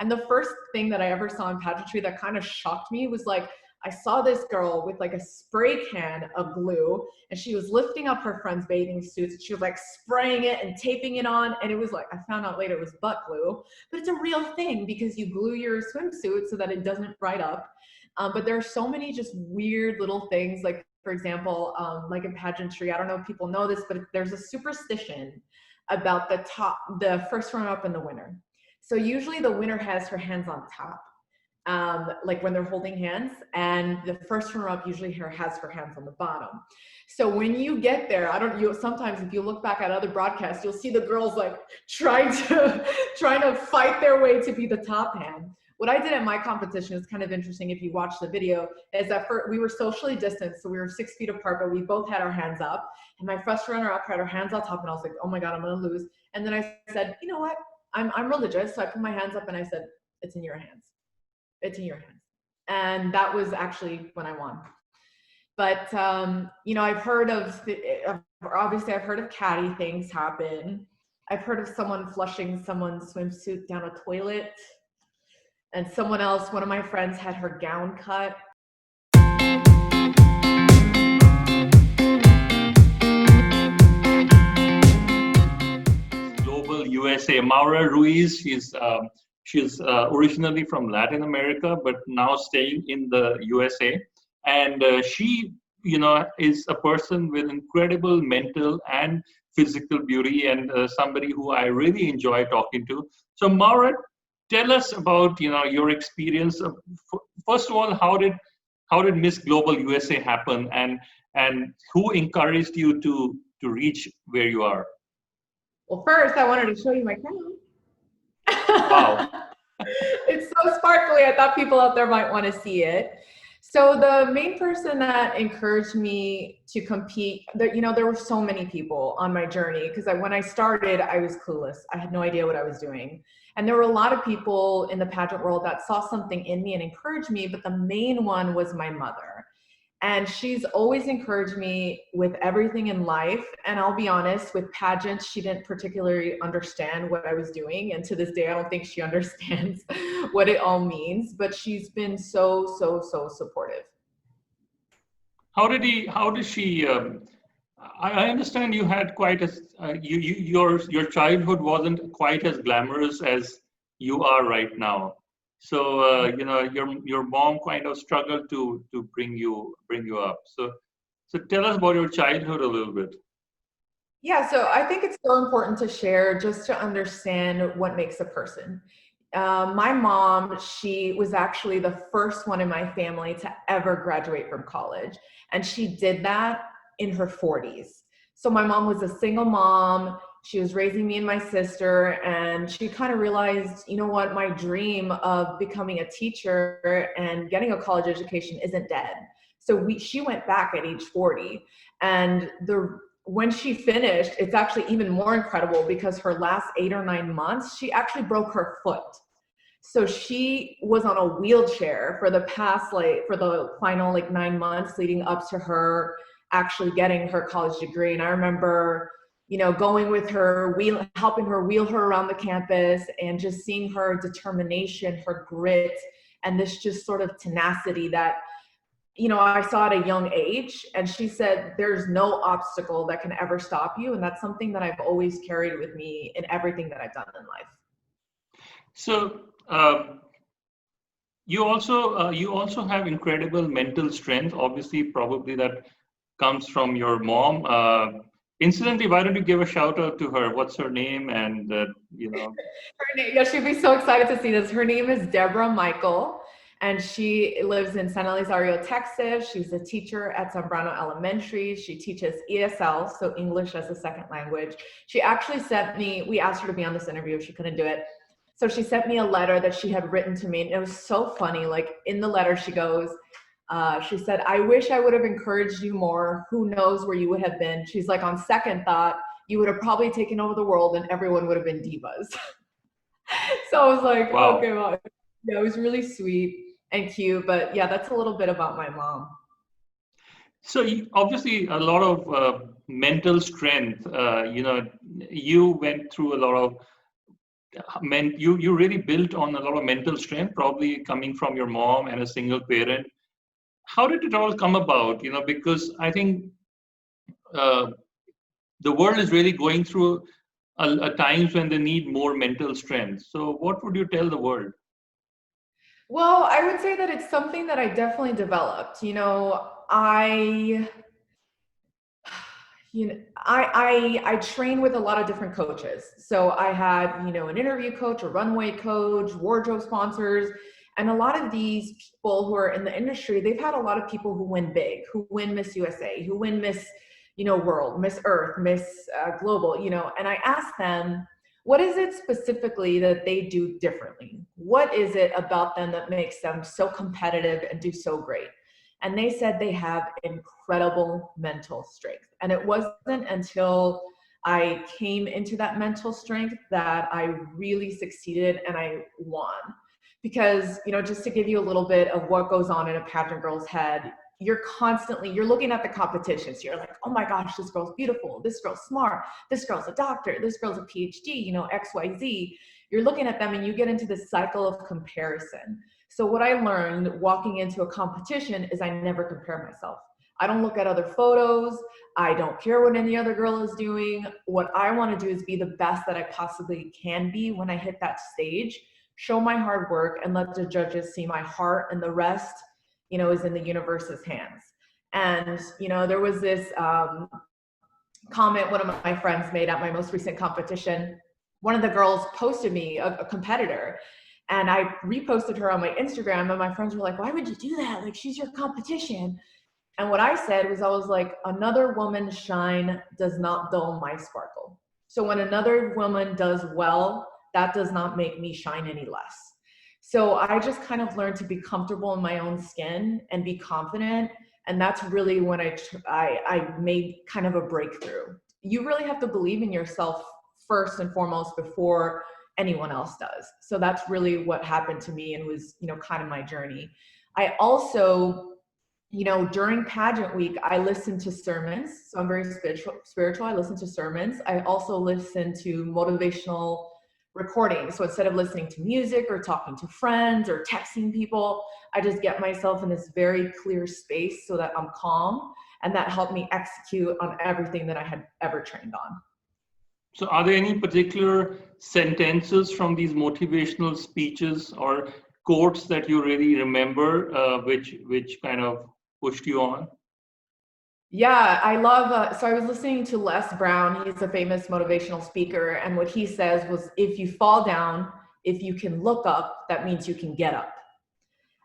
And the first thing that I ever saw in pageantry that kind of shocked me was like, I saw this girl with like a spray can of glue, and she was lifting up her friend's bathing suits, and she was like spraying it and taping it on. And it was like, I found out later it was butt glue, but it's a real thing because you glue your swimsuit so that it doesn't dry up. But there are so many just weird little things. Like, for example, like in pageantry, I don't know if people know this, but there's a superstition about the first runner-up and the winner. So usually the winner has her hands on top, like when they're holding hands, and the first runner-up usually has her hands on the bottom. So when you get there, sometimes if you look back at other broadcasts, you'll see the girls like trying to fight their way to be the top hand. What I did at my competition is kind of interesting. If you watch the video, is that we were socially distanced, so we were 6 feet apart, but we both had our hands up. And my first runner-up had her hands on top, and I was like, oh my God, I'm gonna lose. And then I said, you know what? I'm religious, so I put my hands up and I said, it's in your hands. It's in your hands. And that was actually when I won. But, I've heard obviously I've heard of catty things happen. I've heard of someone flushing someone's swimsuit down a toilet. And one of my friends had her gown cut. Global USA, Maura Ruiz, she's originally from Latin America, but now staying in the USA. And she, is a person with incredible mental and physical beauty, and somebody who I really enjoy talking to. So Maura, tell us about, your experience. First of all, how did Miss Global USA happen, and who encouraged you to reach where you are? Well, first I wanted to show you my crown. Wow. It's so sparkly. I thought people out there might want to see it. So the main person that encouraged me to compete, there were so many people on my journey, because when I started, I was clueless. I had no idea what I was doing. And there were a lot of people in the pageant world that saw something in me and encouraged me, but the main one was my mother. And she's always encouraged me with everything in life. And I'll be honest, with pageants, she didn't particularly understand what I was doing. And to this day, I don't think she understands what it all means, but she's been so, so, so supportive. How did she, I understand you had quite your childhood wasn't quite as glamorous as you are right now. So your mom kind of struggled to bring you up. So tell us about your childhood a little bit. Yeah, so I think it's so important to share just to understand what makes a person. My mom, she was actually the first one in my family to ever graduate from college, and she did that in her 40s. So my mom was a single mom. She was raising me and my sister, and she kind of realized, you know what, my dream of becoming a teacher and getting a college education isn't dead. So she went back at age 40, and when she finished, it's actually even more incredible because her last 8 or 9 months, she actually broke her foot. So she was on a wheelchair for the final 9 months leading up to her actually getting her college degree. And I remember, going with her, helping her wheel her around the campus, and just seeing her determination, her grit, and this just sort of tenacity that, I saw at a young age. And she said, there's no obstacle that can ever stop you. And that's something that I've always carried with me in everything that I've done in life. So you also have incredible mental strength. Obviously, probably that comes from your mom. Incidentally, why don't you give a shout out to her? What's her name? And her name, yeah, she'd be so excited to see this. Her name is Deborah Michael, and she lives in San Elizario, Texas. She's a teacher at Zambrano Elementary. She teaches ESL, so English as a second language. She actually we asked her to be on this interview. She couldn't do it. So she sent me a letter that she had written to me, and it was so funny. In the letter, she goes, she said, I wish I would have encouraged you more. Who knows where you would have been? She's like, on second thought, you would have probably taken over the world and everyone would have been divas. So I was like, wow. Okay, well, yeah, it was really sweet and cute. But yeah, that's a little bit about my mom. So obviously a lot of mental strength, you went through a lot of you really built on a lot of mental strength, probably coming from your mom and a single parent. How did it all come about? Because I think uh, the world is really going through a times when they need more mental strength. So what would you tell the world? Well, I would say that it's something that I definitely developed. I train with a lot of different coaches. So I had, an interview coach, a runway coach, wardrobe sponsors, and a lot of these people who are in the industry, they've had a lot of people who win big, who win Miss USA, who win Miss, World, Miss Earth, Miss Global, and I asked them, what is it specifically that they do differently? What is it about them that makes them so competitive and do so great? And they said they have incredible mental strength. And it wasn't until I came into that mental strength that I really succeeded and I won. Because, just to give you a little bit of what goes on in a pageant girl's head, you're looking at the competition. So you're like, oh my gosh, this girl's beautiful. This girl's smart. This girl's a doctor. This girl's a PhD, XYZ. You're looking at them and you get into this cycle of comparison. So what I learned walking into a competition is I never compare myself. I don't look at other photos. I don't care what any other girl is doing. What I want to do is be the best that I possibly can be when I hit that stage, show my hard work, and let the judges see my heart, and the rest, is in the universe's hands. And, there was this comment one of my friends made at my most recent competition. One of the girls posted me, a competitor, and I reposted her on my Instagram, and my friends were like, why would you do that? Like, she's your competition. And what I said was, I was like, another woman's shine does not dull my sparkle. So when another woman does well, that does not make me shine any less. So I just kind of learned to be comfortable in my own skin and be confident. And that's really when I made kind of a breakthrough. You really have to believe in yourself first and foremost before anyone else does. So that's really what happened to me and was, kind of my journey. I also, during pageant week, I listen to sermons. So I'm very spiritual. I listen to sermons. I also listen to motivational recordings. So instead of listening to music or talking to friends or texting people, I just get myself in this very clear space so that I'm calm, and that helped me execute on everything that I had ever trained on. So are there any particular sentences from these motivational speeches or quotes that you really remember, which kind of pushed you on? Yeah, I love, so I was listening to Les Brown. He's a famous motivational speaker. And what he says was, if you fall down, if you can look up, that means you can get up.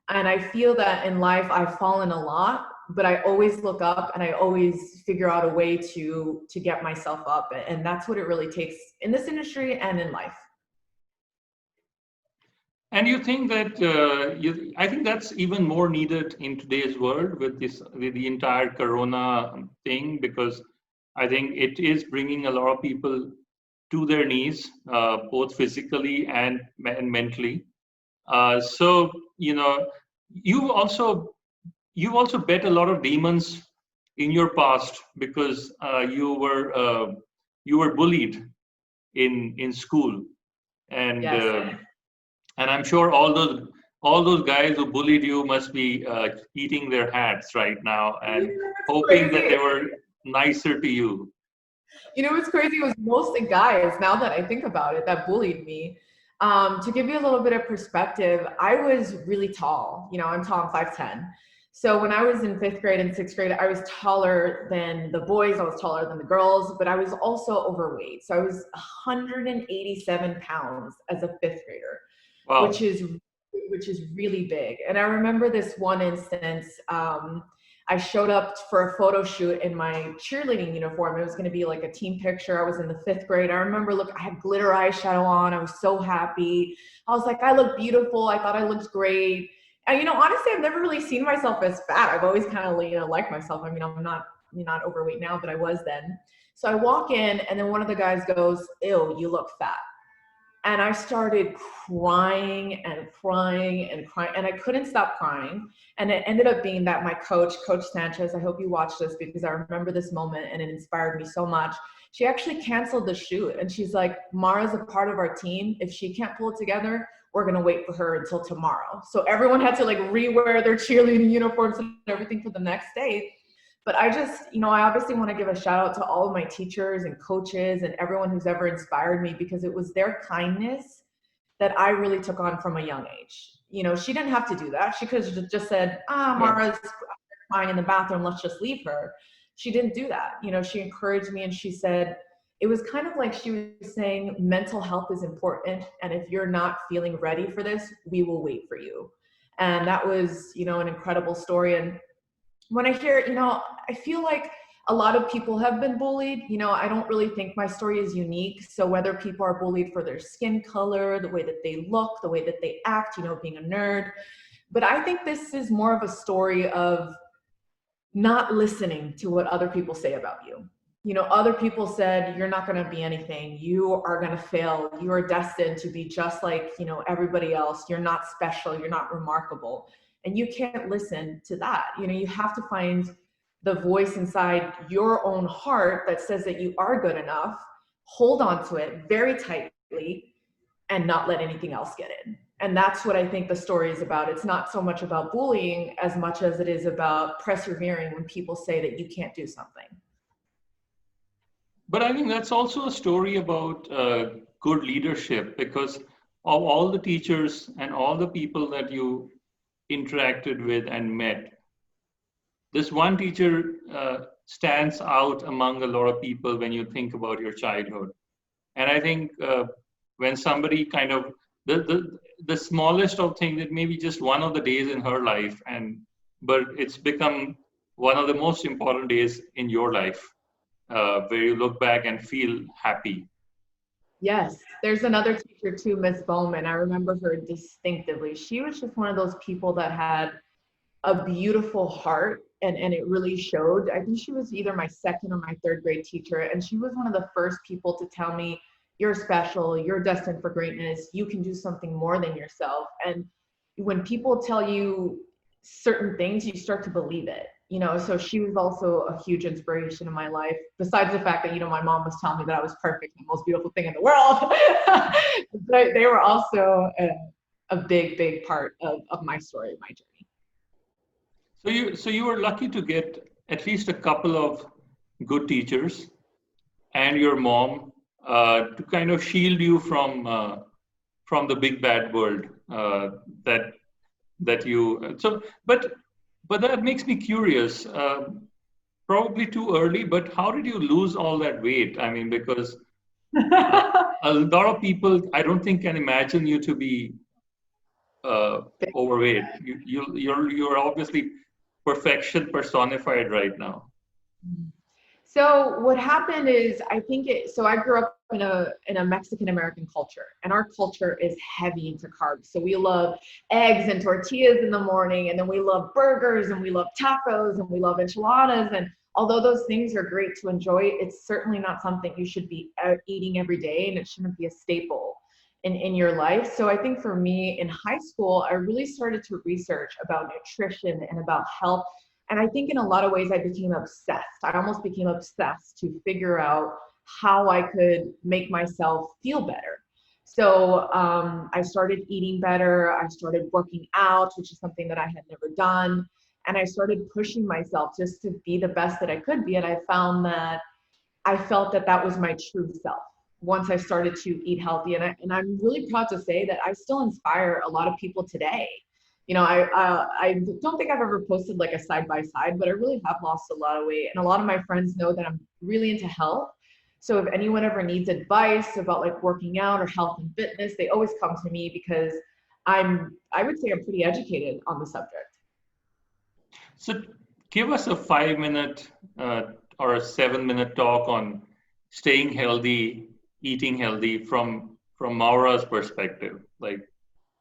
And I feel that in life, I've fallen a lot, but I always look up and I always figure out a way to get myself up. And that's what it really takes in this industry and in life. And you think that I think that's even more needed in today's world with the entire Corona thing, because I think it is bringing a lot of people to their knees, both physically and mentally. So you've also bet a lot of demons in your past, because you were bullied in school, and. Yes. And I'm sure all those guys who bullied you must be eating their hats right now and hoping that they were nicer to you. What's crazy? It was mostly guys, now that I think about it, that bullied me. To give you a little bit of perspective, I was really tall. I'm tall, I'm 5'10". So when I was in 5th grade and 6th grade, I was taller than the boys, I was taller than the girls, but I was also overweight. So I was 187 pounds as a 5th grader. Wow. which is really big. And I remember this one instance, I showed up for a photo shoot in my cheerleading uniform. It was going to be like a team picture. I was in the 5th grade. I remember, I had glitter eyeshadow on. I was so happy. I was like, I look beautiful. I thought I looked great. And, honestly, I've never really seen myself as fat. I've always kind of, liked myself. I mean, I'm not overweight now, but I was then. So I walk in, and then one of the guys goes, ew, you look fat. And I started crying and crying and crying, and I couldn't stop crying. And it ended up being that my coach, Coach Sanchez, I hope you watch this because I remember this moment and it inspired me so much. She actually canceled the shoot, and she's like, Mara's a part of our team. If she can't pull it together, we're going to wait for her until tomorrow. So everyone had to like rewear their cheerleading uniforms and everything for the next day. But I just, I obviously want to give a shout out to all of my teachers and coaches and everyone who's ever inspired me, because it was their kindness that I really took on from a young age. She didn't have to do that. She could have just said, Mara's crying in the bathroom, let's just leave her. She didn't do that. She encouraged me, and she said, it was kind of like she was saying, mental health is important. And if you're not feeling ready for this, we will wait for you. And that was, an incredible story. And when I hear, I feel like a lot of people have been bullied. I don't really think my story is unique. So whether people are bullied for their skin color, the way that they look, the way that they act, being a nerd. But I think this is more of a story of not listening to what other people say about you. Other people said, you're not going to be anything. You are going to fail. You are destined to be just like, everybody else. You're not special. You're not remarkable. And you can't listen to that. You have to find the voice inside your own heart that says that you are good enough, hold on to it very tightly, and not let anything else get in. And that's what I think the story is about. It's not so much about bullying as much as it is about persevering when people say that you can't do something. But I think that's also a story about good leadership, because of all the teachers and all the people that you interacted with and met, this one teacher stands out among a lot of people when you think about your childhood. And I think when somebody kind of, the smallest of things, it may be just one of the days in her life, but it's become one of the most important days in your life, where you look back and feel happy. Yes, there's another teacher too, Miss Bowman. I remember her distinctively. She was just one of those people that had a beautiful heart, and it really showed. I think she was either my second or my third grade teacher, and she was one of the first people to tell me, you're special, you're destined for greatness, you can do something more than yourself. And when people tell you certain things, you start to believe it. So she was also a huge inspiration in my life, besides the fact that, my mom was telling me that I was perfect, the most beautiful thing in the world. But they were also a big, big part of my story, my journey. So you were lucky to get at least a couple of good teachers and your mom to kind of shield you from the big bad world that you. But that makes me curious. Probably too early, but how did you lose all that weight? I mean, because a lot of people, I don't think, can imagine you to be overweight. You're obviously perfection personified right now. So what happened is, I think so I grew up in a Mexican American culture, and our culture is heavy into carbs. So we love eggs and tortillas in the morning, and then we love burgers, and we love tacos, and we love enchiladas. And although those things are great to enjoy, it's certainly not something you should be eating every day, and it shouldn't be a staple in your life. So I think for me in high school, I really started to research about nutrition and about health. And I think in a lot of ways I became obsessed. I almost became obsessed to figure out how I could make myself feel better. So I started eating better. I started working out, which is something that I had never done. And I started pushing myself just to be the best that I could be. And I found that I felt that that was my true self once I started to eat healthy. And I'm really proud to say that I still inspire a lot of people today. I don't think I've ever posted like a side-by-side, but I really have lost a lot of weight. And a lot of my friends know that I'm really into health. So if anyone ever needs advice about like working out or health and fitness, they always come to me, because I would say I'm pretty educated on the subject. So give us a 5-minute or a 7-minute talk on staying healthy, eating healthy from Maura's perspective. Like,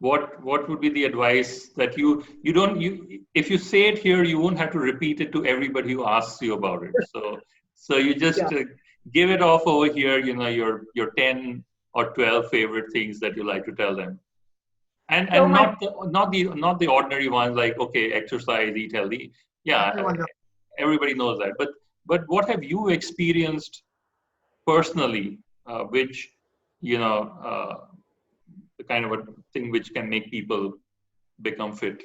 what would be the advice that you if you say it here, you won't have to repeat it to everybody who asks you about it. So you just give it off over here, your 10 or 12 favorite things that you like to tell them. And not the ordinary ones like, okay, exercise, eat healthy. Yeah, everybody knows that. But what have you experienced personally, which, the kind of a thing which can make people become fit?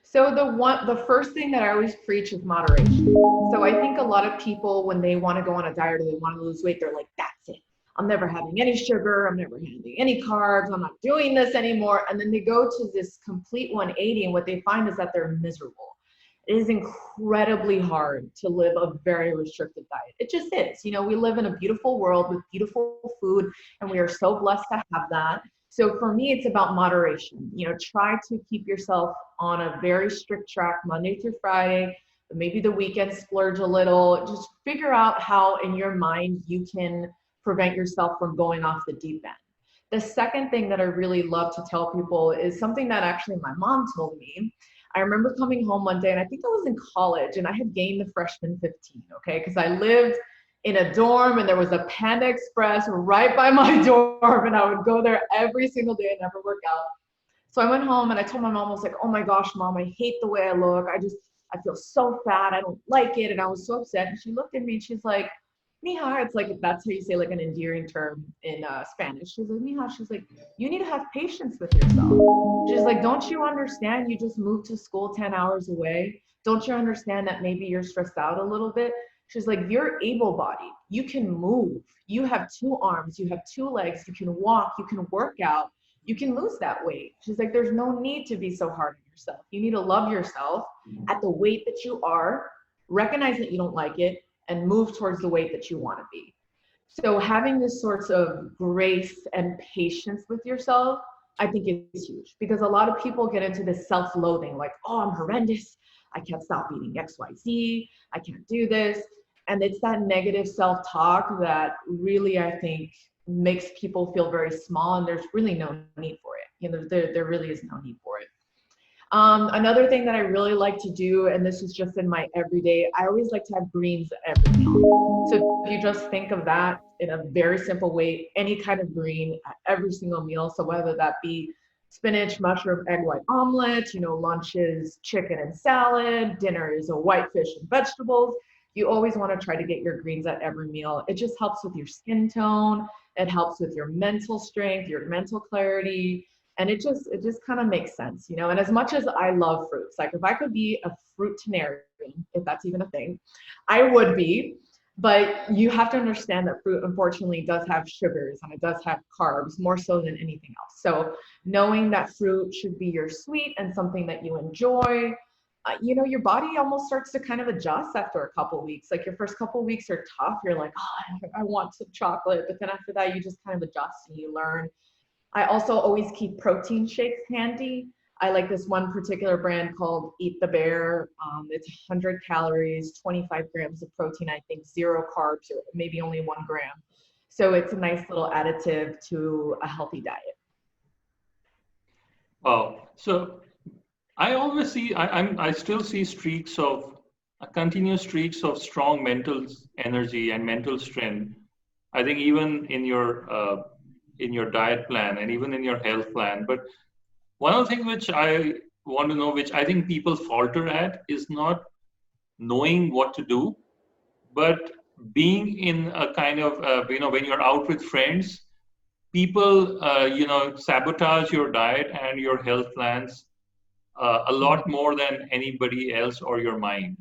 So the first thing that I always preach is moderation. So I think a lot of people, when they want to go on a diet or they want to lose weight, they're like, that's it. I'm never having any sugar. I'm never having any carbs. I'm not doing this anymore. And then they go to this complete 180, and what they find is that they're miserable. It is incredibly hard to live a very restricted diet. It just is. We live in a beautiful world with beautiful food, and we are so blessed to have that. So for me, it's about moderation. Try to keep yourself on a very strict track Monday through Friday, maybe the weekend splurge a little. Just figure out how in your mind you can prevent yourself from going off the deep end. The second thing that I really love to tell people is something that actually my mom told me. I remember coming home one day, and I think I was in college, and I had gained the freshman 15, okay? Because I lived in a dorm, and there was a Panda Express right by my dorm, and I would go there every single day and never work out. So I went home, and I told my mom, I was like, oh my gosh, Mom, I hate the way I look. I feel so fat. I don't like it. And I was so upset. And she looked at me, and she's like, mija, it's like, that's how you say like an endearing term in Spanish. She's like, mija, she's like, you need to have patience with yourself. She's like, don't you understand? You just moved to school 10 hours away. Don't you understand that maybe you're stressed out a little bit? She's like, you're able-bodied. You can move. You have 2 arms. You have 2 legs. You can walk. You can work out. You can lose that weight. She's like, there's no need to be so hard on yourself. You need to love yourself at the weight that you are, recognize that you don't like it, and move towards the weight that you want to be. So having this sort of grace and patience with yourself, I think is huge, because a lot of people get into this self-loathing, like, oh, I'm horrendous. I can't stop eating XYZ. I can't do this. And it's that negative self-talk that really, I think, makes people feel very small, and there's really no need for it. There really is no need for it. Another thing that I really like to do, and this is just in my everyday, I always like to have greens at every meal. So if you just think of that in a very simple way, any kind of green at every single meal. So whether that be spinach, mushroom, egg white omelet, lunch is chicken and salad, dinner is a white fish and vegetables. You always want to try to get your greens at every meal. It just helps with your skin tone. It helps with your mental strength, your mental clarity. And it just kind of makes sense, And as much as I love fruits, like if I could be a fruitarian, if that's even a thing, I would be. But you have to understand that fruit, unfortunately, does have sugars and it does have carbs more so than anything else. So knowing that fruit should be your sweet and something that you enjoy, your body almost starts to kind of adjust after a couple of weeks. Like your first couple of weeks are tough. You're like, oh, I want some chocolate. But then after that, you just kind of adjust and you learn. I also always keep protein shakes handy. I like this one particular brand called Eat the Bear. It's 100 calories, 25 grams of protein, I think 0 carbs, or maybe only 1 gram. So it's a nice little additive to a healthy diet. Wow. So I always see, I still see continuous streaks of strong mental energy and mental strength. I think even in your diet plan and even in your health plan. But one of the things which I want to know, which I think people falter at, is not knowing what to do, but being in a kind of, when you're out with friends, people, sabotage your diet and your health plans a lot more than anybody else or your mind.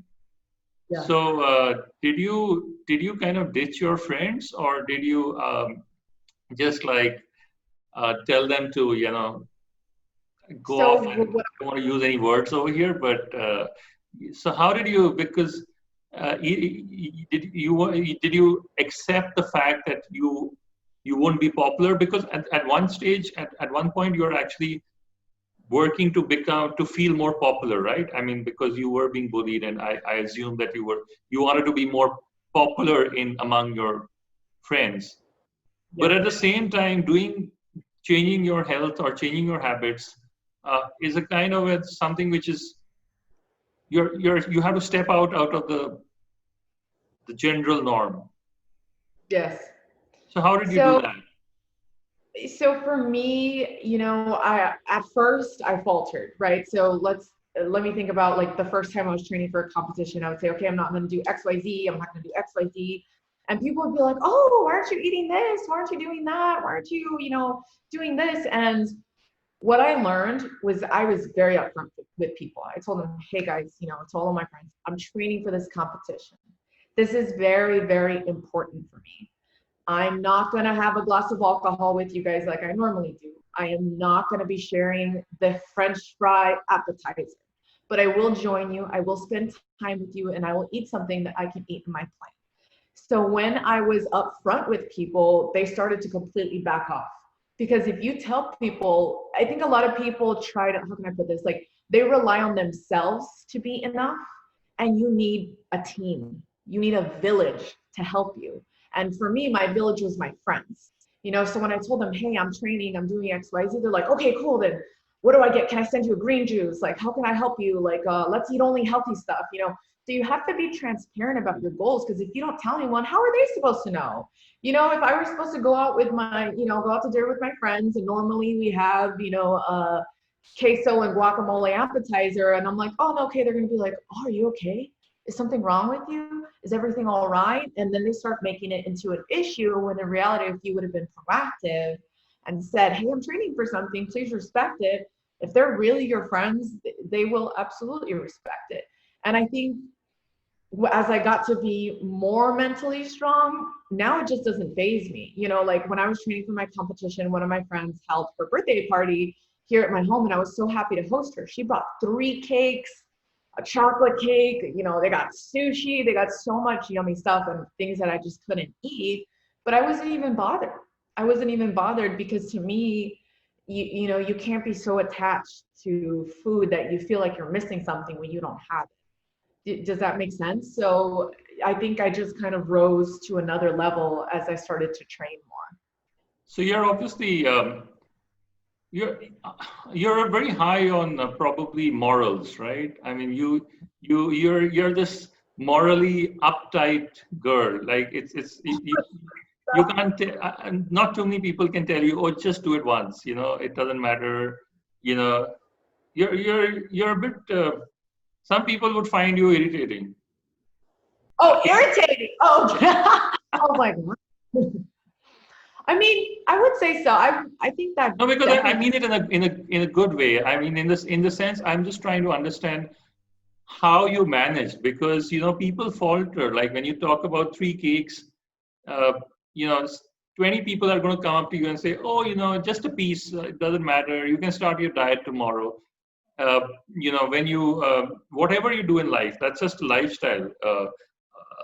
Yeah. So did you kind of ditch your friends, or did you just like tell them to go off? And I don't want to use any words over here, but so how did you, because did you accept the fact that you won't be popular? Because at one stage, at one point, you're actually working to feel more popular, right? I mean, because you were being bullied, and I assume that you wanted to be more popular among your friends. Yeah. But at the same time, changing your health or changing your habits is a kind of something which is you have to step out of the general norm. Yes. So how did you do that? So for me, at first I faltered, right? So let me think about like the first time I was training for a competition. I would say, okay, I'm not going to do XYZ. I'm not going to do XYZ. And people would be like, oh, why aren't you eating this? Why aren't you doing that? Why aren't you, doing this? And what I learned was I was very upfront with people. I told them, hey guys, to all of my friends, I'm training for this competition. This is very, very important for me. I'm not going to have a glass of alcohol with you guys like I normally do. I am not going to be sharing the French fry appetizer, but I will join you. I will spend time with you, and I will eat something that I can eat in my plane. So when I was upfront with people, they started to completely back off. Because if you tell people, I think a lot of people try to, how can I put this? Like, they rely on themselves to be enough, and you need a team. You need a village to help you. And for me, my village was my friends. So when I told them, hey, I'm training, I'm doing XYZ, they're like, okay, cool, then what do I get? Can I send you a green juice? Like, how can I help you? Like, let's eat only healthy stuff, So you have to be transparent about your goals, because if you don't tell anyone, how are they supposed to know? If I were supposed to go out with my, go out to dinner with my friends, and normally we have, queso and guacamole appetizer, and I'm like, oh, no, okay, they're gonna be like, oh, are you okay? Is something wrong with you? Is everything all right? And then they start making it into an issue, when in reality, if you would have been proactive and said, hey, I'm training for something, please respect it. If they're really your friends, they will absolutely respect it. And I think as I got to be more mentally strong, now it just doesn't faze me. Like when I was training for my competition, one of my friends held her birthday party here at my home, and I was so happy to host her. She brought 3 cakes, a chocolate cake, they got sushi, they got so much yummy stuff and things that I just couldn't eat, but I wasn't even bothered. Because to me, you can't be so attached to food that you feel like you're missing something when you don't have it. Does that make sense? So I think I just kind of rose to another level as I started to train more. So you're obviously you're very high on probably morals, right? I mean, you're this morally uptight girl. Like you can't. Not too many people can tell you, oh, just do it once. It doesn't matter. You're a bit. Some people would find you irritating. Oh, irritating. Oh, oh my God. I mean, I would say so. I think that. No, because I mean it in a good way. I mean, in the sense, I'm just trying to understand how you manage, because people falter. Like when you talk about 3 cakes, 20 people are going to come up to you and say, oh, just a piece, it doesn't matter. You can start your diet tomorrow. When you whatever you do in life, that's just a lifestyle.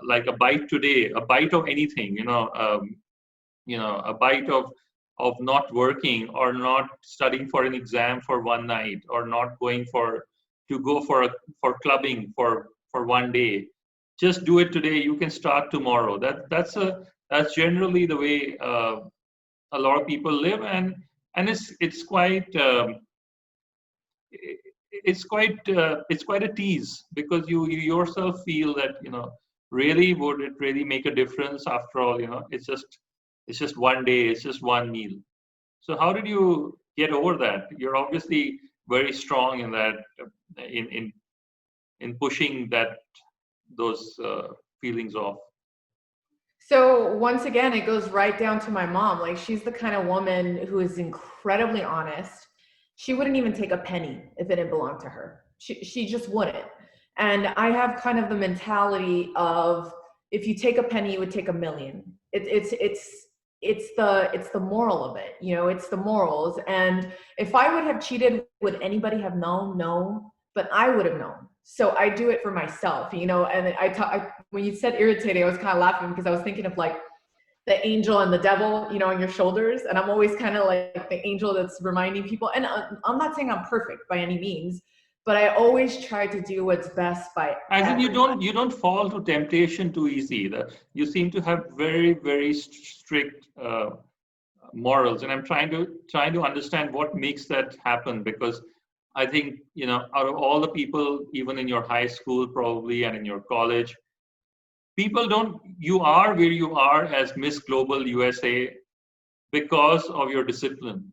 Like a bite today, a bite of anything, a bite of not working or not studying for an exam for one night, or not going for clubbing for one day. Just do it today. You can start tomorrow. That's generally the way a lot of people live, and it's quite it's quite a tease, because you yourself feel that really, would it really make a difference? After all, it's just one day, it's just one meal. So how did you get over that? You're obviously very strong in that, in pushing those feelings off. So once again, it goes right down to my mom. Like, she's the kind of woman who is incredibly honest. She wouldn't even take a penny if it didn't belong to her. She just wouldn't. And I have kind of the mentality of, if you take a penny, you would take a million. It's the moral of it, it's the morals. And if I would have cheated, would anybody have known? No, but I would have known. So I do it for myself, and when you said irritating, I was kind of laughing, because I was thinking of like the angel and the devil, on your shoulders. And I'm always kind of like the angel that's reminding people. And I'm not saying I'm perfect by any means, but I always try to do what's best by. I think you don't fall to temptation too easy. You seem to have very, very strict morals, and I'm trying to understand what makes that happen, because I think out of all the people, even in your high school probably and in your college, you are where you are as Miss Global USA because of your discipline.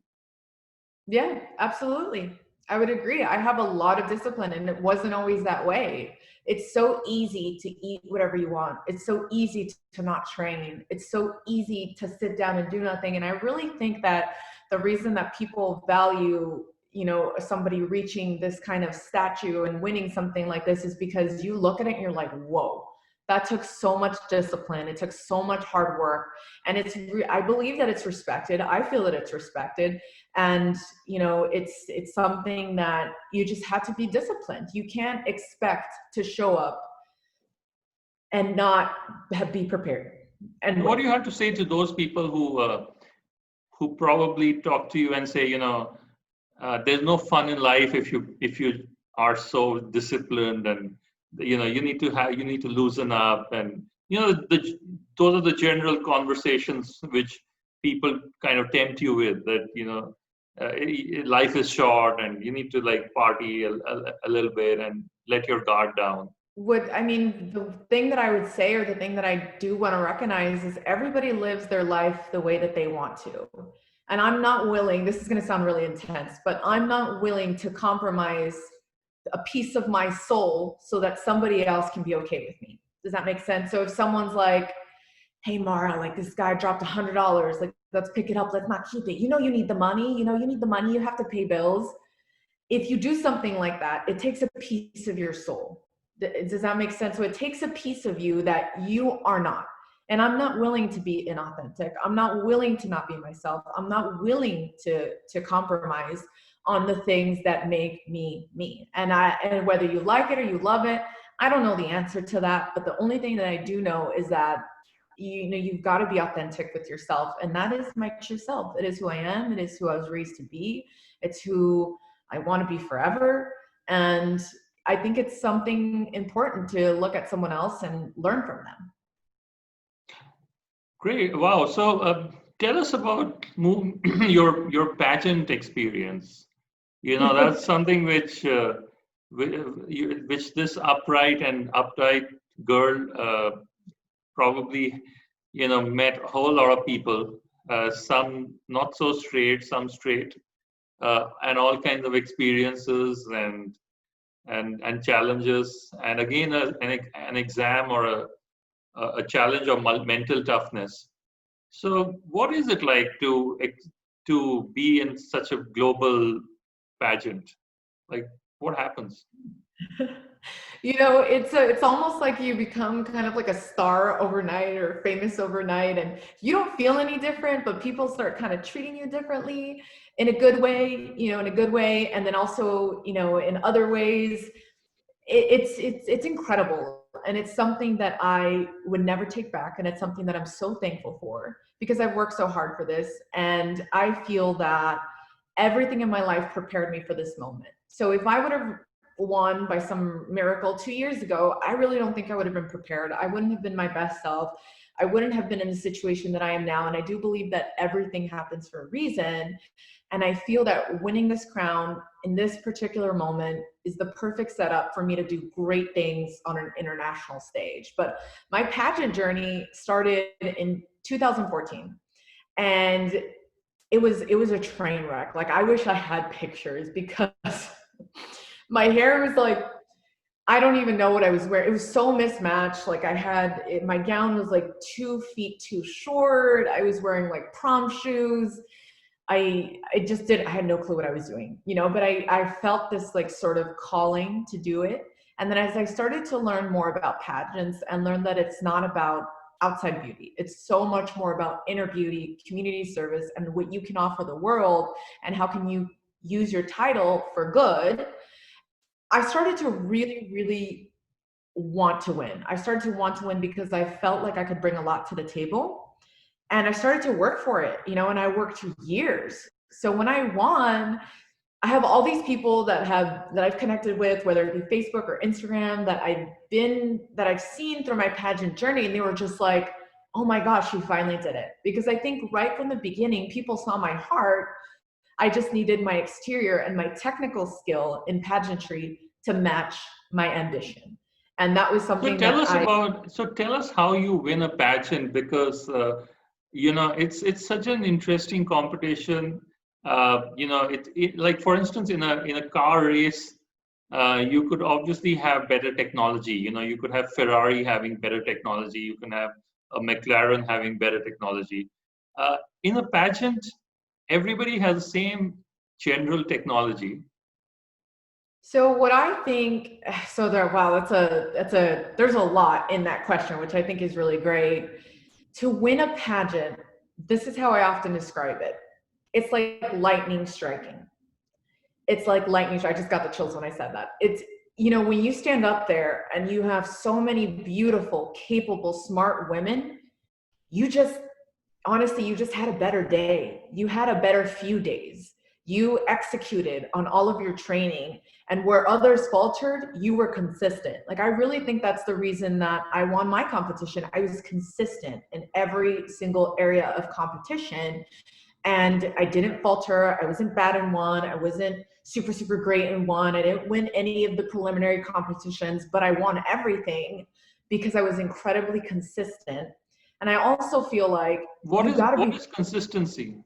Yeah, absolutely. I would agree. I have a lot of discipline, and it wasn't always that way. It's so easy to eat whatever you want. It's so easy to not train. It's so easy to sit down and do nothing. And I really think that the reason that people value, you know, somebody reaching this kind of statue and winning something like this is because you look at it and you're like, whoa, that took so much discipline. It took so much hard work. And I believe that it's respected. I feel that it's respected. And, you know, it's something that you just have to be disciplined. You can't expect to show up and not be prepared. And what do you have to say to those people who probably talk to you and say, you know, there's no fun in life if you are so disciplined, and you know you need to loosen up, and you know those are the general conversations which people kind of tempt you with, that you know life is short and you need to like party a little bit and let your guard down. The thing that I would say, or the thing that I do want to recognize, is everybody lives their life the way that they want to. And I'm not willing, this is going to sound really intense, but I'm not willing to compromise a piece of my soul so that somebody else can be okay with me. Does that make sense? So if someone's like, hey, Mara, like this guy dropped $100, like let's pick it up, let's not keep it. You know, you need the money, you have to pay bills. If you do something like that, it takes a piece of your soul. Does that make sense? So it takes a piece of you that you are not. And I'm not willing to be inauthentic. I'm not willing to not be myself. I'm not willing to compromise on the things that make me me. And whether you like it or you love it, I don't know the answer to that. But the only thing that I do know is that you've got to be authentic with yourself. And that is my true self. It is who I am. It is who I was raised to be. It's who I want to be forever. And I think it's something important to look at someone else and learn from them. Great. Wow. So tell us about your pageant experience. You know, that's something which this upright and uptight girl probably, you know, met a whole lot of people, some not so straight, some straight, and all kinds of experiences and challenges. And again, an exam or a challenge of mental toughness. So what is it like to be in such a global pageant? Like, what happens? You know, it's almost like you become kind of like a star overnight or famous overnight, and you don't feel any different, but people start kind of treating you differently in a good way, and then also, you know, in other ways. It's incredible, and it's something that I would never take back, and it's something that I'm so thankful for, because I've worked so hard for this, and I feel that everything in my life prepared me for this moment. So if I would have won by some miracle 2 years ago, I really don't think I would have been prepared. I wouldn't have been my best self. I wouldn't have been in the situation that I am now. And I do believe that everything happens for a reason. And I feel that winning this crown in this particular moment is the perfect setup for me to do great things on an international stage. But my pageant journey started in 2014. And it was a train wreck. Like, I wish I had pictures, because my hair was like, I don't even know what I was wearing. It was so mismatched. Like, my gown was like 2 feet too short. I was wearing like prom shoes. I had no clue what I was doing, you know, but I felt this like sort of calling to do it. And then as I started to learn more about pageants and learn that it's not about outside beauty, it's so much more about inner beauty, community service, and what you can offer the world, and how can you use your title for good. I started to really, really want to win. I started to want to win because I felt like I could bring a lot to the table, and I started to work for it, you know, and I worked for years. So when I won, I have all these people that I've connected with, whether it be Facebook or Instagram, that I've seen through my pageant journey. And they were just like, oh my gosh, you finally did it. Because I think right from the beginning, people saw my heart. I just needed my exterior and my technical skill in pageantry to match my ambition. And that was something So tell us how you win a pageant, because, you know, it's such an interesting competition. like for instance, in a car race, you could obviously have better technology. You could have Ferrari having better technology. You can have a McLaren having better technology. In a pageant, everybody has the same general technology. So what I think, so there, wow, there's a lot in that question, which I think is really great. To win a pageant, this is how I often describe it. It's like lightning striking. It's like lightning strike. I just got the chills when I said that. It's, when you stand up there and you have so many beautiful, capable, smart women, honestly, you just had a better day. You had a better few days. You executed on all of your training, and where others faltered, you were consistent. Like, I really think that's the reason that I won my competition. I was consistent in every single area of competition, and I didn't falter. I wasn't bad in one. I wasn't super, super great in one. I didn't win any of the preliminary competitions, but I won everything because I was incredibly consistent. And I also feel like what is consistency?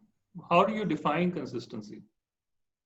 How do you define consistency?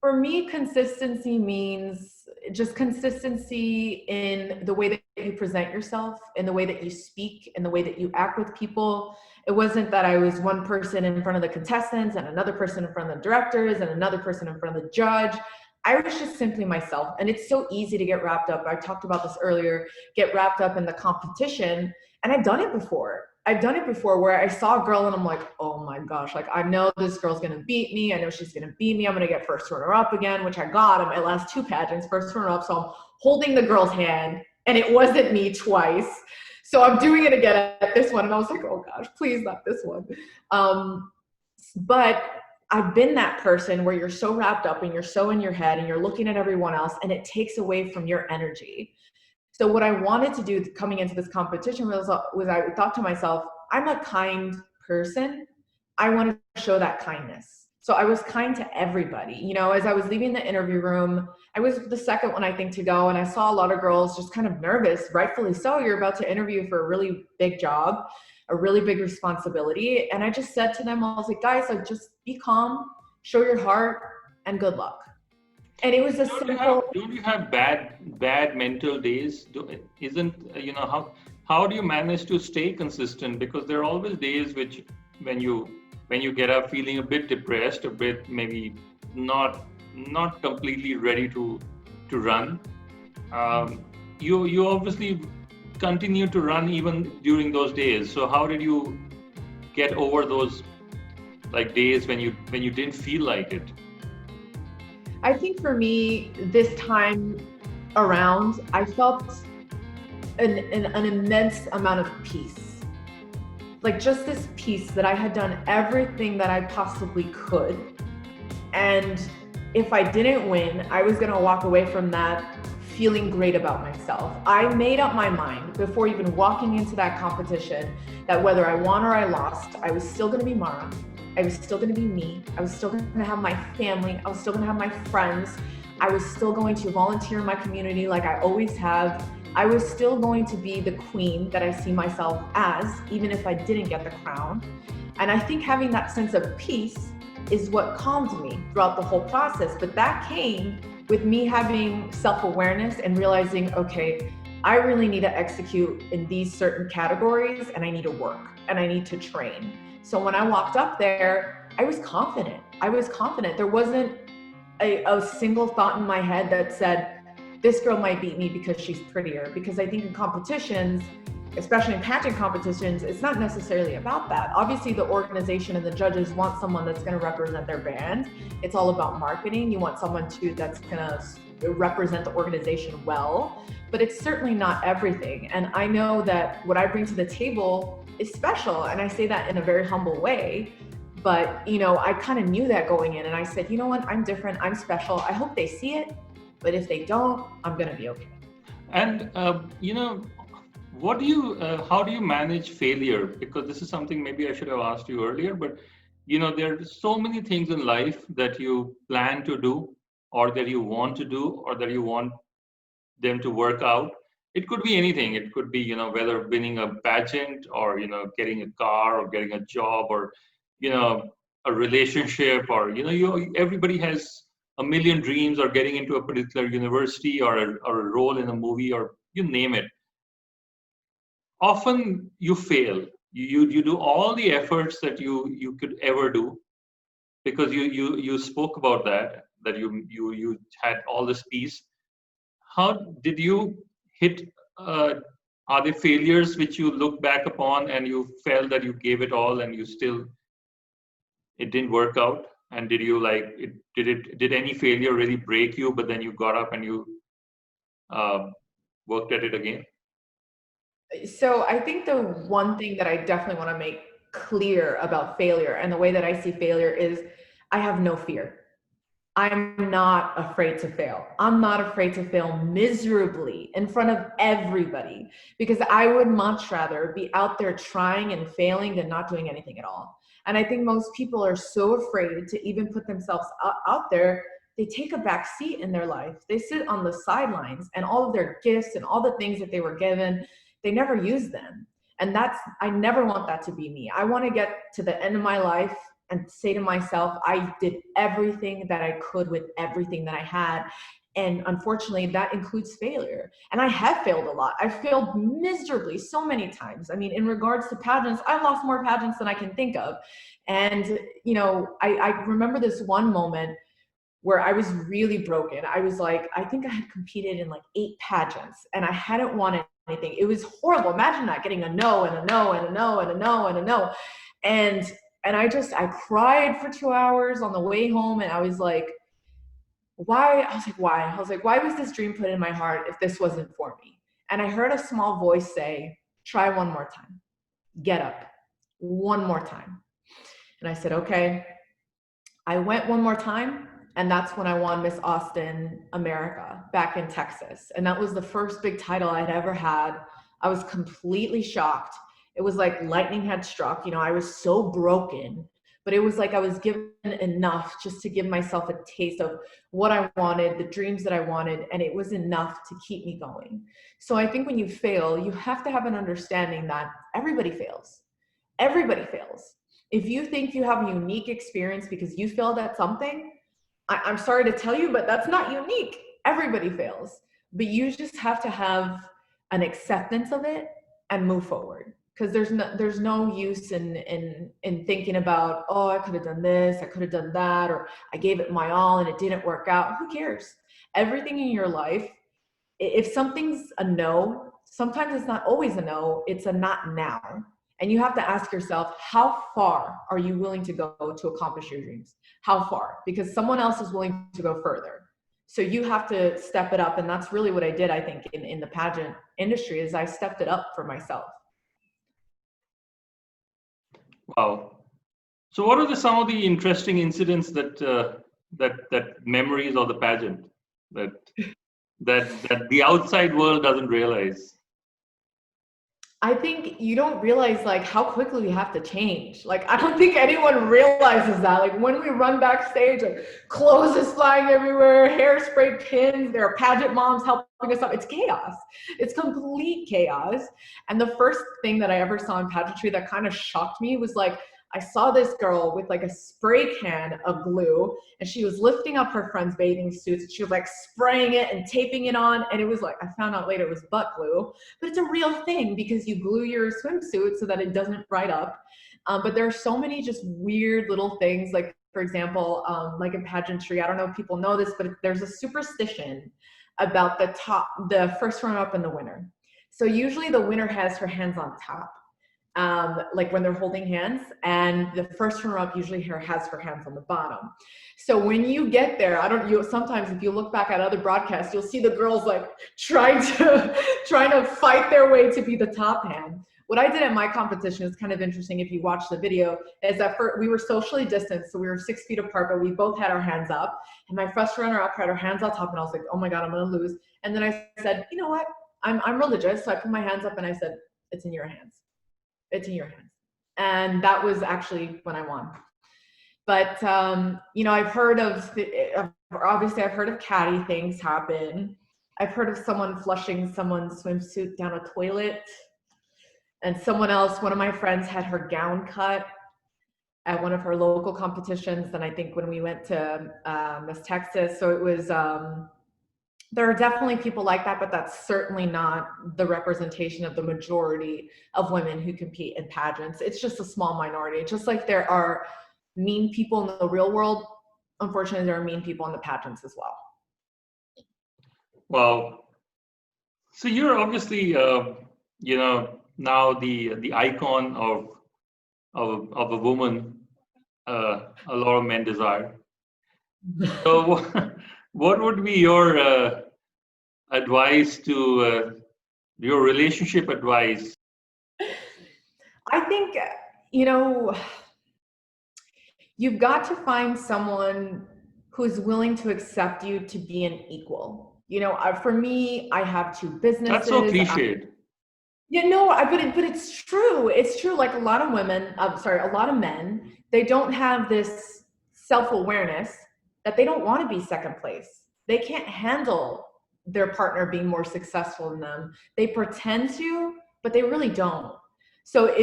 For me, consistency means just consistency in the way that you present yourself, in the way that you speak, in the way that you act with people. It wasn't that I was one person in front of the contestants and another person in front of the directors and another person in front of the judge. I was just simply myself. And it's so easy to get wrapped up. I talked about this earlier, get wrapped up in the competition. And I've done it before. Where I saw a girl and I'm like, oh my gosh, like I know this girl's gonna beat me. I know she's gonna beat me. I'm gonna get first runner up again, which I got in my last two pageants, first runner up. So I'm holding the girl's hand and it wasn't me twice. So I'm doing it again at this one. And I was like, oh gosh, please not this one. But I've been that person where you're so wrapped up and you're so in your head and you're looking at everyone else and it takes away from your energy. So what I wanted to do coming into this competition was I thought to myself, I'm a kind person. I want to show that kindness. So I was kind to everybody. As I was leaving the interview room, I was the second one, I think, to go. And I saw a lot of girls just kind of nervous, rightfully so. You're about to interview for a really big job, a really big responsibility. And I just said to them, I was like, guys, like, just be calm, show your heart, and good luck. And it was a simple. Don't you have bad mental days? How do you manage to stay consistent? Because there are always days when you get up feeling a bit depressed, a bit maybe not completely ready to run. You obviously continue to run even during those days. So how did you get over those like days when you didn't feel like it? I think for me, this time around, I felt an immense amount of peace. Like just this peace that I had done everything that I possibly could. And if I didn't win, I was gonna walk away from that feeling great about myself. I made up my mind before even walking into that competition that whether I won or I lost, I was still gonna be Mara. I was still gonna be me. I was still gonna have my family. I was still gonna have my friends. I was still going to volunteer in my community like I always have. I was still going to be the queen that I see myself as, even if I didn't get the crown. And I think having that sense of peace is what calmed me throughout the whole process. But that came with me having self-awareness and realizing, okay, I really need to execute in these certain categories and I need to work and I need to train. So when I walked up there, I was confident. There wasn't a single thought in my head that said, this girl might beat me because she's prettier. Because I think in competitions, especially in pageant competitions, it's not necessarily about that. Obviously, the organization and the judges want someone that's going to represent their brand. It's all about marketing. You want someone too that's going to represent the organization well, but it's certainly not everything. And I know that what I bring to the table is special. And I say that in a very humble way, but I kind of knew that going in and I said, you know what, I'm different, I'm special. I hope they see it, but if they don't, I'm going to be okay. And, how do you manage failure? Because this is something maybe I should have asked you earlier, but there are so many things in life that you plan to do or that you want to do or that you want them to work out. It could be anything. It could be, whether winning a pageant or, getting a car or getting a job or, a relationship, or everybody has a million dreams, or getting into a particular university, or a role in a movie, or you name it. Often you fail. You do all the efforts that you could ever do, because you spoke about that you had all this peace. How did you hit? Are there failures which you look back upon and you felt that you gave it all and it didn't work out? And did you did any failure really break you, but then you got up and you worked at it again? So I think the one thing that I definitely want to make clear about failure, and the way that I see failure, is I have no fear. I'm not afraid to fail. I'm not afraid to fail miserably in front of everybody, because I would much rather be out there trying and failing than not doing anything at all. And I think most people are so afraid to even put themselves out there. They take a back seat in their life. They sit on the sidelines, and all of their gifts and all the things that they were given, they never use them. And I never want that to be me. I want to get to the end of my life and say to myself, I did everything that I could with everything that I had. And unfortunately, that includes failure. And I have failed a lot. I failed miserably so many times. I mean, in regards to pageants, I've lost more pageants than I can think of. And, I remember this one moment where I was really broken. I was like, I think I had competed in like 8 pageants and I hadn't won anything. It was horrible. Imagine that, getting a no and a no and a no and a no and a no. And I cried for 2 hours on the way home, and I was like, why? I was like, why was this dream put in my heart if this wasn't for me? And I heard a small voice say, try one more time. Get up one more time. And I said, okay. I went one more time, and that's when I won Miss Austin America back in Texas. And that was the first big title I'd ever had. I was completely shocked. It was like lightning had struck. I was so broken, but it was like I was given enough just to give myself a taste of what I wanted, the dreams that I wanted, and it was enough to keep me going. So I think when you fail, you have to have an understanding that everybody fails. Everybody fails. If you think you have a unique experience because you failed at something, I'm sorry to tell you, but that's not unique. Everybody fails. But you just have to have an acceptance of it and move forward. Because there's no use in thinking about, oh, I could have done this, I could have done that, or I gave it my all and it didn't work out. Who cares? Everything in your life, if something's a no, sometimes it's not always a no, it's a not now. And you have to ask yourself, how far are you willing to go to accomplish your dreams? How far? Because someone else is willing to go further. So you have to step it up. And that's really what I did, I think, in the pageant industry, is I stepped it up for myself. Wow. So what are some of the interesting incidents that memories of the pageant that the outside world doesn't realize? I think you don't realize how quickly we have to change. I don't think anyone realizes that. When we run backstage, clothes is flying everywhere, hairspray pins, there are pageant moms helping us up. It's chaos. It's complete chaos. And the first thing that I ever saw in pageantry that kind of shocked me was I saw this girl with a spray can of glue, and she was lifting up her friend's bathing suits, and she was spraying it and taping it on. And it was I found out later it was butt glue, but it's a real thing because you glue your swimsuit so that it doesn't dry up. But there are so many just weird little things. For example, in pageantry, I don't know if people know this, but there's a superstition about the first runner-up and the winner. So usually the winner has her hands on top. When they're holding hands, and the first runner-up usually has her hands on the bottom. So when you get there, sometimes if you look back at other broadcasts, you'll see the girls trying to fight their way to be the top hand. What I did at my competition is kind of interesting. If you watch the video, is that we were socially distanced, so we were 6 feet apart, but we both had our hands up. And my first runner-up had her hands on top, and I was like, oh my God, I'm gonna lose. And then I said, you know what? I'm religious, so I put my hands up and I said, it's in your hands. It's in your hands. And that was actually when I won. But, I've heard of catty things happen. I've heard of someone flushing someone's swimsuit down a toilet. And one of my friends had her gown cut. at one of her local competitions. And I think when we went to Miss Texas, so it was, there are definitely people like that, but that's certainly not the representation of the majority of women who compete in pageants. It's just a small minority. Just like there are mean people in the real world, unfortunately, there are mean people in the pageants as well. Well, so you're obviously, now the icon of a woman a lot of men desire. So, what would be your advice to your relationship advice? I think, you've got to find someone who's willing to accept you to be an equal. For me, I have two businesses. That's so cliched. But it's true. It's true. Like a lot of women, a lot of men, they don't have this self-awareness that they don't want to be second place. They can't handle their partner being more successful than them. They pretend to, but they really don't. So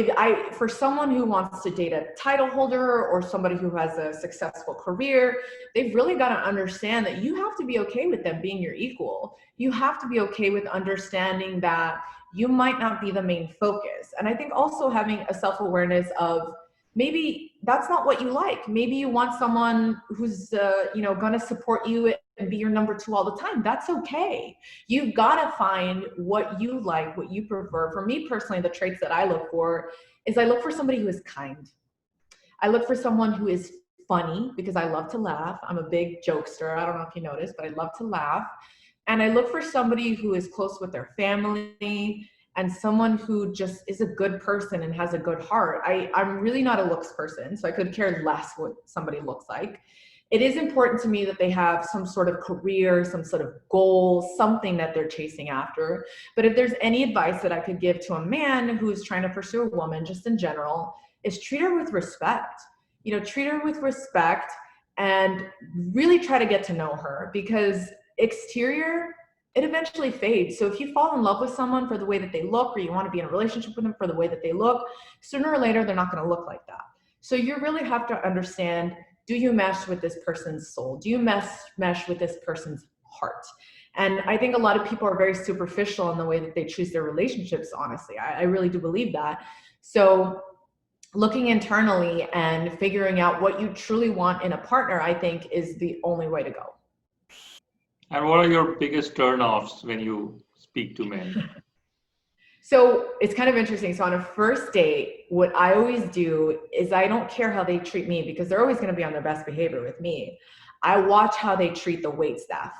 for someone who wants to date a title holder or somebody who has a successful career, they've really got to understand that you have to be okay with them being your equal. You have to be okay with understanding that you might not be the main focus. And I think also having a self-awareness of maybe that's not what you like. Maybe you want someone who's, going to support you and be your number two all the time. That's okay. You've got to find what you like, what you prefer. For me personally, the traits that I look for is I look for somebody who is kind. I look for someone who is funny because I love to laugh. I'm a big jokester. I don't know if you noticed, but I love to laugh. And I look for somebody who is close with their family and someone who just is a good person and has a good heart. I'm really not a looks person, so I could care less what somebody looks like. It is important to me that they have some sort of career, some sort of goal, something that they're chasing after. But if there's any advice that I could give to a man who's trying to pursue a woman, just in general, is treat her with respect. Treat her with respect and really try to get to know her, because exterior, it eventually fades. So if you fall in love with someone for the way that they look, or you want to be in a relationship with them for the way that they look, sooner or later, they're not going to look like that. So you really have to understand, do you mesh with this person's soul? Do you mesh with this person's heart? And I think a lot of people are very superficial in the way that they choose their relationships, honestly. I really do believe that. So looking internally and figuring out what you truly want in a partner, I think, is the only way to go. And what are your biggest turnoffs when you speak to men? So it's kind of interesting. So on a first date, what I always do is I don't care how they treat me, because they're always going to be on their best behavior with me. I watch how they treat the wait staff.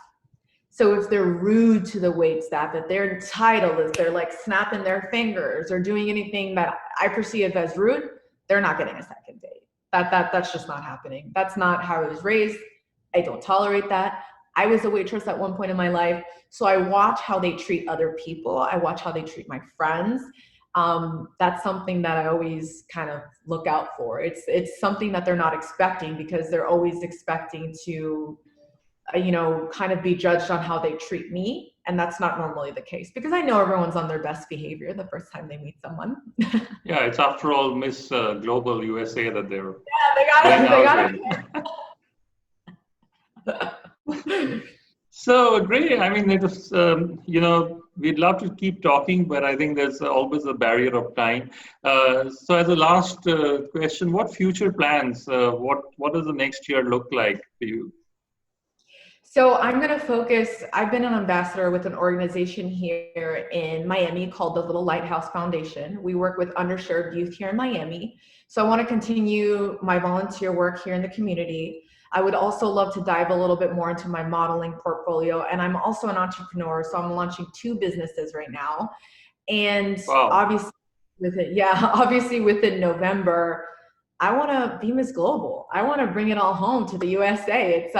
So if they're rude to the wait staff, if they're entitled, if they're like snapping their fingers or doing anything that I perceive as rude, they're not getting a second date. That's just not happening. That's not how I was raised. I don't tolerate that. I was a waitress at one point in my life, so I watch how they treat other people. I watch how they treat my friends. That's something that I always kind of look out for. It's something that they're not expecting, because they're always expecting to, kind of be judged on how they treat me. And that's not normally the case, because I know everyone's on their best behavior the first time they meet someone. Yeah, it's after all Miss Global USA that they're. Yeah, they got it. So great. I mean, it was, we'd love to keep talking, but I think there's always a barrier of time. So as a last question, what future plans, what does the next year look like for you? So I'm going to focus, I've been an ambassador with an organization here in Miami called the Little Lighthouse Foundation. We work with underserved youth here in Miami. So I want to continue my volunteer work here in the community. I would also love to dive a little bit more into my modeling portfolio. And I'm also an entrepreneur, so I'm launching 2 businesses right now. And wow. obviously within November, I want to be Miss Global. I want to bring it all home to the USA. It's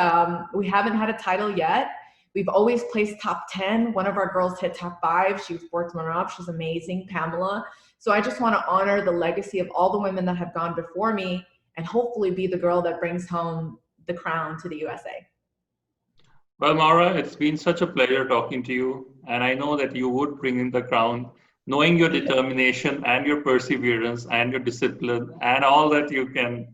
we haven't had a title yet. We've always placed top 10. One of our girls hit top 5. She was fourth runner-up. She's amazing, Pamela. So I just want to honor the legacy of all the women that have gone before me, and hopefully be the girl that brings home the crown to the USA. Well, Maura, it's been such a pleasure talking to you. And I know that you would bring in the crown, knowing your determination and your perseverance and your discipline and all that you can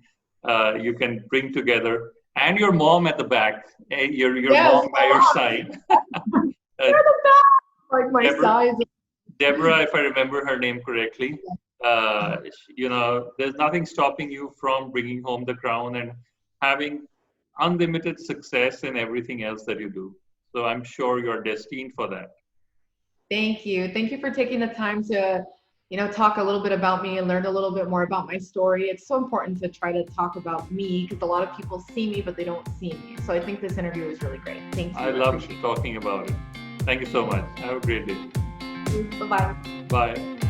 you can bring together, and your mom at the back, your Yes, mom by your side. they're the best. Like my Deborah, size. Deborah, if I remember her name correctly, there's nothing stopping you from bringing home the crown and having unlimited success in everything else that you do. So I'm sure you're destined for that. Thank you. Thank you for taking the time to, talk a little bit about me and learn a little bit more about my story. It's so important to try to talk about me because a lot of people see me, but they don't see me. So I think this interview was really great. Thank you. I love talking about it. Thank you so much. Have a great day. Bye-bye. Bye.